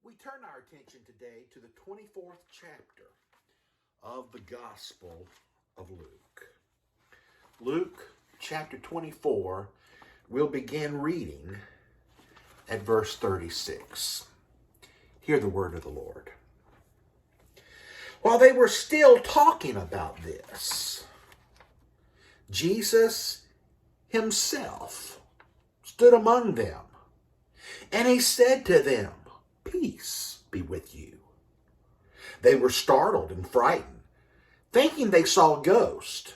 We turn our attention today to the 24th chapter of the Gospel of Luke. Luke chapter 24, we'll begin reading at verse 36. Hear the word of the Lord. While they were still talking about this, Jesus himself stood among them, and he said to them, "Peace be with you." They were startled and frightened, thinking they saw a ghost.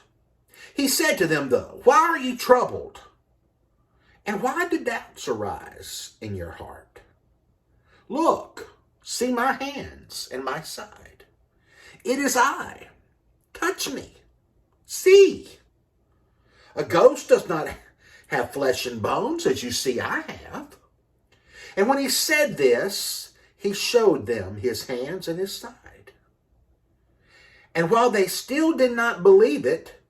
He said to them, though, "Why are you troubled? And why do doubts arise in your heart? Look, see my hands and my side. It is I. Touch me. See. A ghost does not have flesh and bones, as you see I have." And when he said this, he showed them his hands and his side. And while they still did not believe it,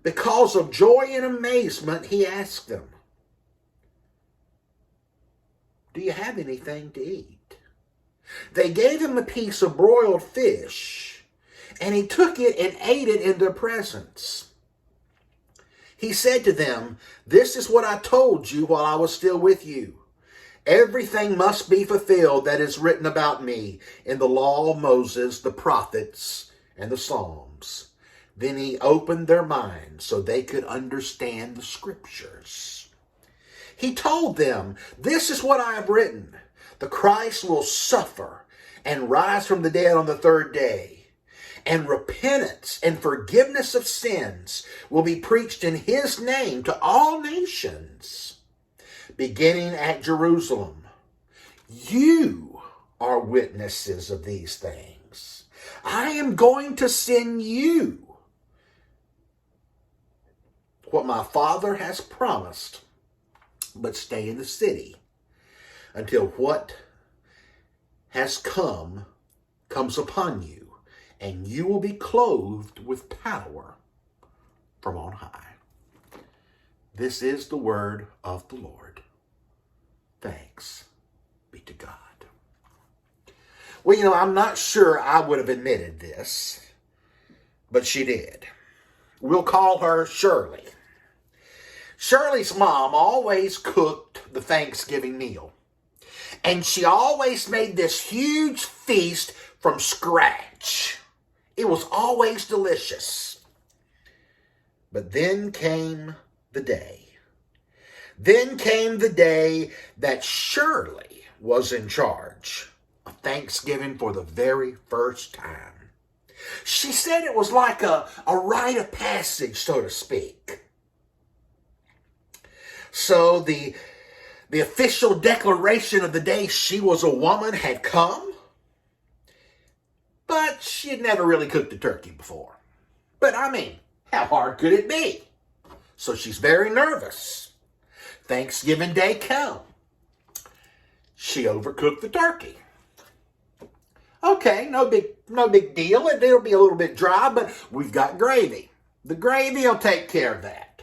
because of joy and amazement, he asked them, "Do you have anything to eat?" They gave him a piece of broiled fish, and he took it and ate it in their presence. He said to them, "This is what I told you while I was still with you. Everything must be fulfilled that is written about me in the law of Moses, the prophets, and the Psalms." Then he opened their minds so they could understand the scriptures. He told them, "This is what I have written. The Christ will suffer and rise from the dead on the third day. And repentance and forgiveness of sins will be preached in his name to all nations, beginning at Jerusalem. You are witnesses of these things. I am going to send you what my Father has promised, but stay in the city until what has comes upon you, and you will be clothed with power from on high." This is the word of the Lord. Thanks be to God. Well, I'm not sure I would have admitted this, but she did. We'll call her Shirley. Shirley's mom always cooked the Thanksgiving meal, and she always made this huge feast from scratch. It was always delicious. But then came the day. Then came the day that Shirley was in charge of Thanksgiving for the very first time. She said it was like a rite of passage, so to speak. So the official declaration of the day she was a woman had come, but she had never really cooked a turkey before. But how hard could it be? So she's very nervous. Thanksgiving Day come. She overcooked the turkey. Okay, no big deal. It'll be a little bit dry, but we've got gravy. The gravy will take care of that.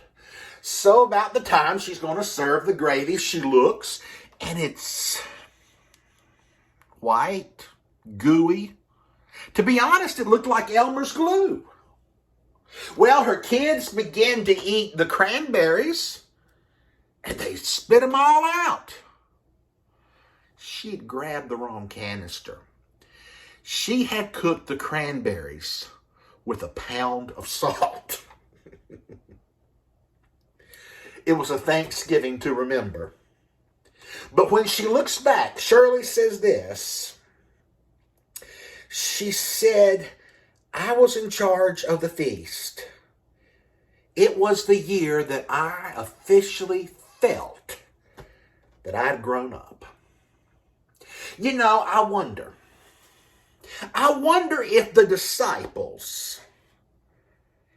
So about the time she's going to serve the gravy, she looks, and it's white, gooey. To be honest, it looked like Elmer's glue. Well, her kids began to eat the cranberries, and they spit them all out. She'd grabbed the wrong canister. She had cooked the cranberries with a pound of salt. It was a Thanksgiving to remember. But when she looks back, Shirley says this. She said, "I was in charge of the feast. It was the year that I officially felt that I'd grown up." I wonder if the disciples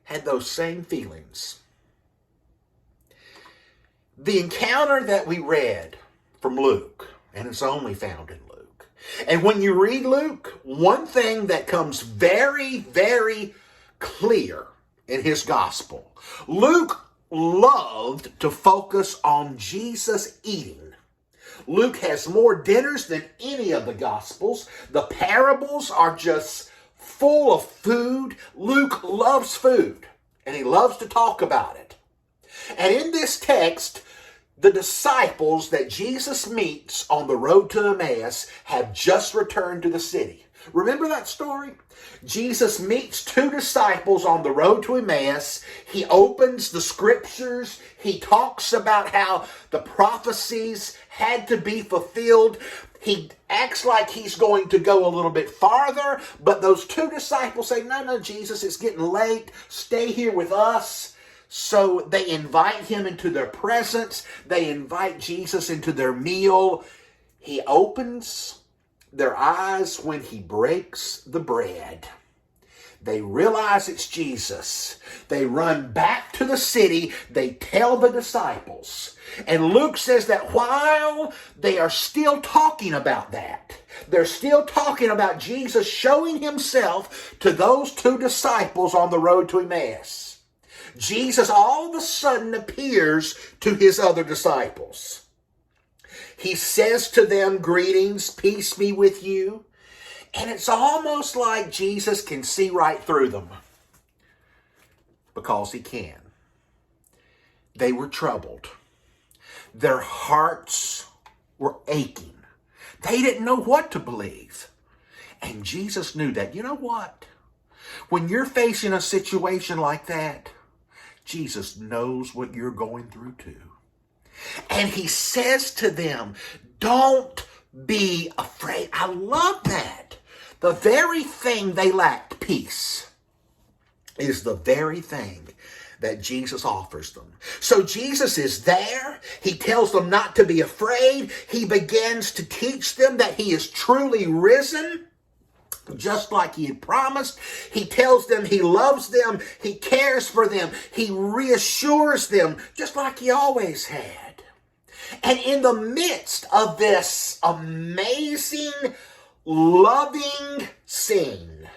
had those same feelings. The encounter that we read from Luke, and it's only found in Luke. And when you read Luke, one thing that comes very, very clear in his gospel, Luke loved to focus on Jesus eating. Luke has more dinners than any of the Gospels. The parables are just full of food. Luke loves food, and he loves to talk about it. And in this text, the disciples that Jesus meets on the road to Emmaus have just returned to the city. Remember that story? Jesus meets two disciples on the road to Emmaus. He opens the scriptures. He talks about how the prophecies had to be fulfilled. He acts like he's going to go a little bit farther, but those two disciples say, no, Jesus, it's getting late. Stay here with us. So they invite him into their presence. They invite Jesus into their meal. He opens their eyes when he breaks the bread. They realize it's Jesus. They run back to the city. They tell the disciples. And Luke says that while they are still talking about that, they're still talking about Jesus showing himself to those two disciples on the road to Emmaus, Jesus all of a sudden appears to his other disciples. He says to them, "Greetings, peace be with you." And it's almost like Jesus can see right through them, because he can. They were troubled. Their hearts were aching. They didn't know what to believe. And Jesus knew that. You know what? When you're facing a situation like that, Jesus knows what you're going through too. And he says to them, don't be afraid. I love that. The very thing they lacked, peace, is the very thing that Jesus offers them. So Jesus is there. He tells them not to be afraid. He begins to teach them that he is truly risen, just like he had promised. He tells them he loves them. He cares for them. He reassures them, just like he always had. And in the midst of this amazing, loving scene,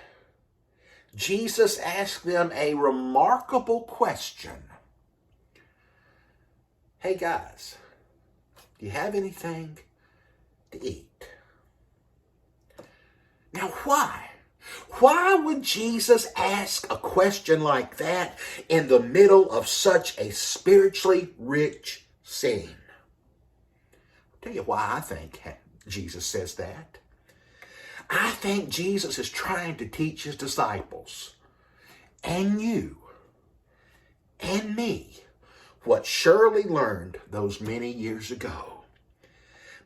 Jesus asked them a remarkable question. Hey guys, do you have anything to eat? Now why? Why would Jesus ask a question like that in the middle of such a spiritually rich scene? I'll tell you why I think Jesus says that. I think Jesus is trying to teach his disciples, and you, and me, what Shirley learned those many years ago.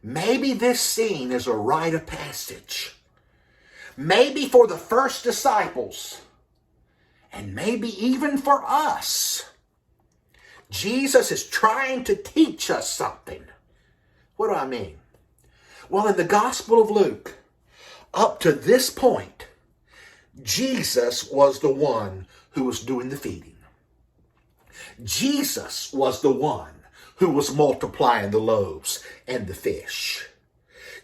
Maybe this scene is a rite of passage. Maybe for the first disciples, and maybe even for us, Jesus is trying to teach us something. What do I mean? Well, in the Gospel of Luke, up to this point, Jesus was the one who was doing the feeding. Jesus was the one who was multiplying the loaves and the fish.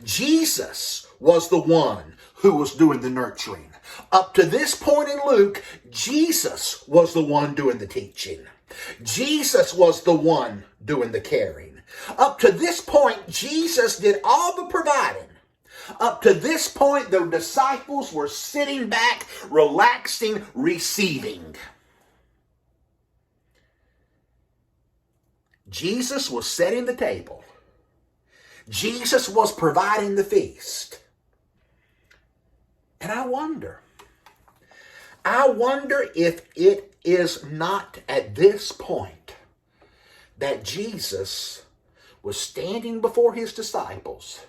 Jesus was the one who was doing the nurturing. Up to this point in Luke, Jesus was the one doing the teaching. Jesus was the one doing the caring. Up to this point, Jesus did all the providing. Up to this point, the disciples were sitting back, relaxing, receiving. Jesus was setting the table. Jesus was providing the feast. And I wonder if it is not at this point that Jesus was standing before his disciples,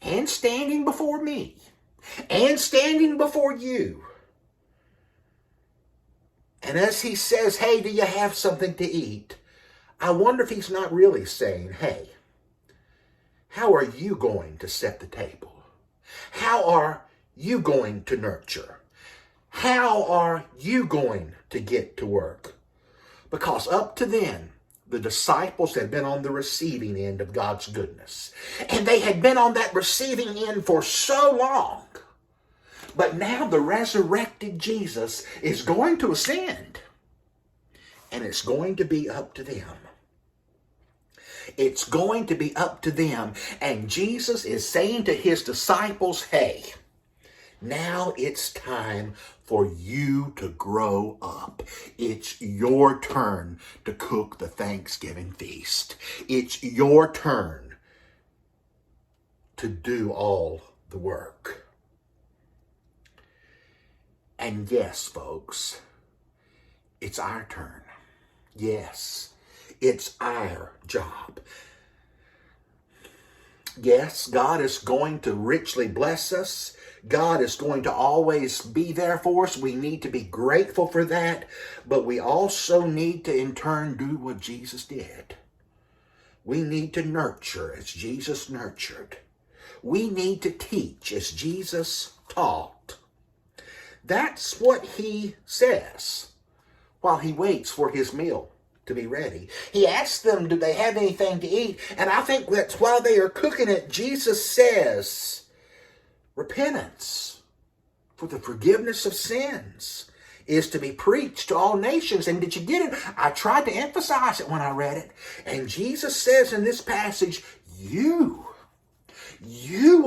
and standing before me, and standing before you. And as he says, hey, do you have something to eat? I wonder if he's not really saying, hey, how are you going to set the table? How are you going to nurture? How are you going to get to work? Because up to then, the disciples had been on the receiving end of God's goodness. And they had been on that receiving end for so long. But now the resurrected Jesus is going to ascend. And it's going to be up to them. It's going to be up to them. And Jesus is saying to his disciples, hey, now it's time for you to grow up. It's your turn to cook the Thanksgiving feast. It's your turn to do all the work. And yes, folks, it's our turn. Yes, it's our job. Yes, God is going to richly bless us. God is going to always be there for us. We need to be grateful for that. But we also need to, in turn, do what Jesus did. We need to nurture as Jesus nurtured. We need to teach as Jesus taught. That's what he says while he waits for his meal to be ready. He asks them, do they have anything to eat? And I think that's while they are cooking it, Jesus says, repentance for the forgiveness of sins is to be preached to all nations. And did you get it? I tried to emphasize it when I read it. And Jesus says in this passage, you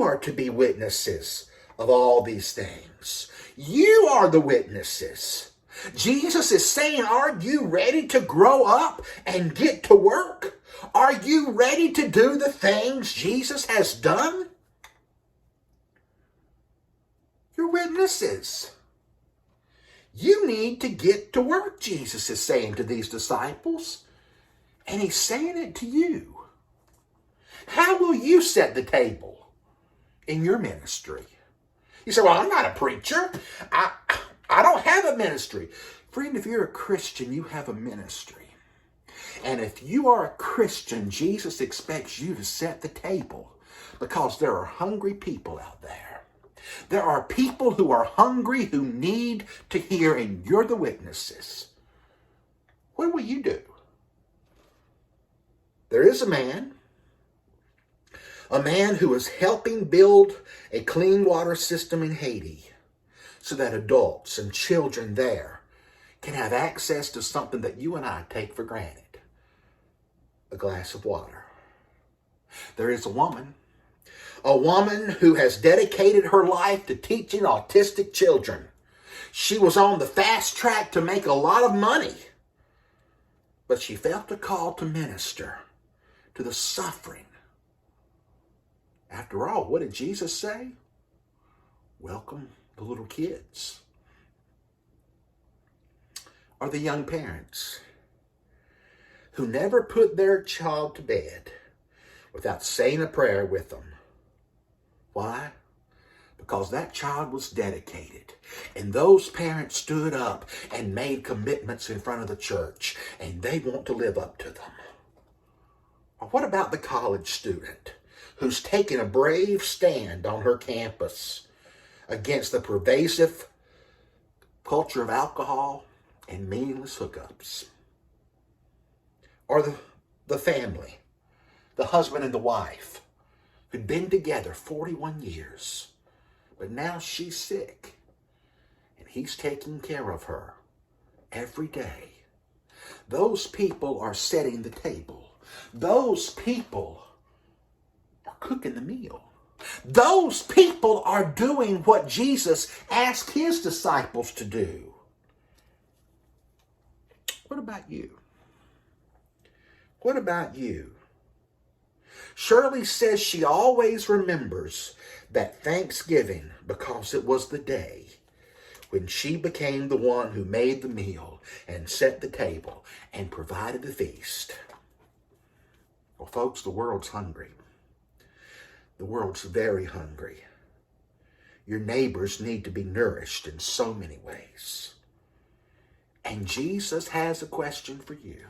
are to be witnesses of all these things. You are the witnesses. Jesus is saying, are you ready to grow up and get to work? Are you ready to do the things Jesus has done? You're witnesses. You need to get to work, Jesus is saying to these disciples. And he's saying it to you. How will you set the table in your ministry? You say, well, I'm not a preacher. I don't have a ministry. Friend, if you're a Christian, you have a ministry. And if you are a Christian, Jesus expects you to set the table because there are hungry people out there. There are people who are hungry who need to hear, and you're the witnesses. What will you do? There is a man who is helping build a clean water system in Haiti so that adults and children there can have access to something that you and I take for granted, a glass of water. There is a woman who has dedicated her life to teaching autistic children. She was on the fast track to make a lot of money, but she felt a call to minister to the suffering. After all, what did Jesus say? Welcome the little kids. Or the young parents who never put their child to bed without saying a prayer with them. Why? Because that child was dedicated. And those parents stood up and made commitments in front of the church, and they want to live up to them. Or what about the college student who's taken a brave stand on her campus against the pervasive culture of alcohol and meaningless hookups? Or the family, the husband and the wife, who'd been together 41 years, but now she's sick, and he's taking care of her every day. Those people are setting the table. Those people are cooking the meal. Those people are doing what Jesus asked his disciples to do. What about you? What about you? Shirley says she always remembers that Thanksgiving because it was the day when she became the one who made the meal and set the table and provided the feast. Well, folks, the world's hungry. The world's very hungry. Your neighbors need to be nourished in so many ways. And Jesus has a question for you.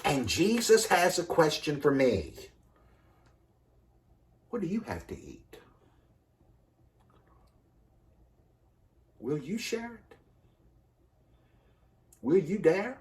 And Jesus has a question for me. What do you have to eat? Will you share it? Will you dare?